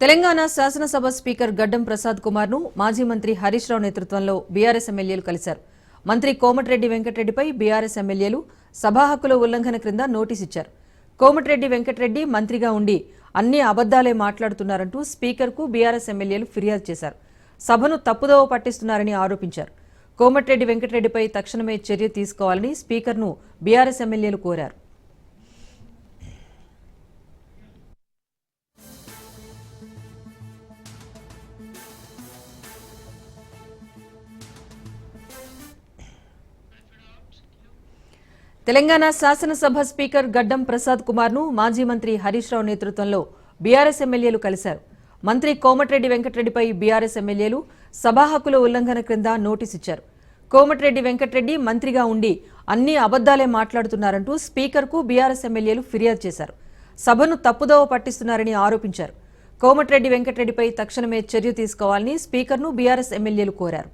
తెలంగాణ శాసనసభ స్పీకర్ గడ్డం ప్రసాద్ కుమార్ ను మాజీ మంత్రి హరీష్ రావు నేతృత్వంలో బీఆర్ఎస్ ఎమ్మెల్యేలు కలిశారు. మంత్రి కోమటిరెడ్డి వెంకటరెడ్డిపై బీఆర్ఎస్ ఎమ్మెల్యేలు సభా హక్కుల ఉల్లంఘన క్రింద నోటీస్ ఇచ్చారు. కోమటిరెడ్డి వెంకటరెడ్డి మంత్రిగా ఉండి అన్ని అబద్దాలే మాట్లాడుతున్నారంటూ స్పీకర్కు బీఆర్ఎస్ ఎమ్మెల్యేలు ఫిర్యాదు చేశారు. సభను తప్పుదోవ పట్టిస్తున్నారని ఆరోపించారు. కోమటిరెడ్డి వెంకటరెడ్డిపై తక్షణమే చర్య తీసుకోవాలని స్పీకర్ను బీఆర్ఎస్ ఎమ్మెల్యేలు కోరారు. తెలంగాణ శాసనసభ స్పీకర్ గడ్డం ప్రసాద్ కుమార్ ను మాజీ మంత్రి హరీష్ రావు నేతృత్వంలో బీఆర్ఎస్ ఎమ్మెల్యేలు కలిశారు. మంత్రి కోమటిరెడ్డి వెంకటరెడ్డిపై బీఆర్ఎస్ ఎమ్మెల్యేలు సభా హక్కుల ఉల్లంఘన క్రింద నోటీస్ ఇచ్చారు. కోమటిరెడ్డి వెంకటరెడ్డి మంత్రిగా ఉండి అన్ని అబద్దాలే మాట్లాడుతున్నారంటూ స్పీకర్కు బీఆర్ఎస్ ఎమ్మెల్యేలు ఫిర్యాదు చేశారు. సభను తప్పుదోవ పట్టిస్తున్నారని ఆరోపించారు. కోమటిరెడ్డి వెంకటరెడ్డిపై తక్షణమే చర్య తీసుకోవాలని స్పీకర్ను బీఆర్ఎస్ ఎమ్మెల్యేలు కోరారు.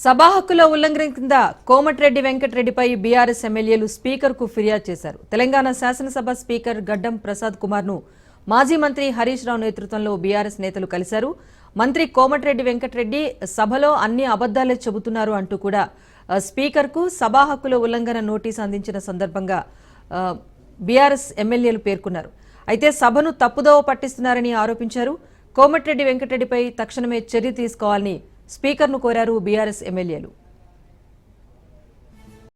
సభా హక్కుల ఉల్లంఘన కింద కోమటిరెడ్డి వెంకటరెడ్డిపై బీఆర్ఎస్ ఎమ్మెల్యేలు స్పీకర్కు ఫిర్యాదు చేశారు. తెలంగాణ శాసనసభ స్పీకర్ గడ్డం ప్రసాద్ కుమార్ ను మాజీ మంత్రి హరీష్ రావు నేతృత్వంలో బీఆర్ఎస్ నేతలు కలిశారు. మంత్రి కోమటిరెడ్డి వెంకటరెడ్డి సభలో అన్ని అబద్దాలే చెబుతున్నారు అంటూ కూడా స్పీకర్కు సభా హక్కుల ఉల్లంఘన నోటీసు అందించిన సందర్భంగా బీఆర్ఎస్ ఎమ్మెల్యేలు పేర్కొన్నారు. అయితే సభను తప్పుదోవ పట్టిస్తున్నారని ఆరోపించారు. కోమటిరెడ్డి వెంకటరెడ్డిపై తక్షణమే చర్య తీసుకోవాలని స్పీకర్ను కోరారు బీఆర్ఎస్ ఎమ్మెల్యేలు.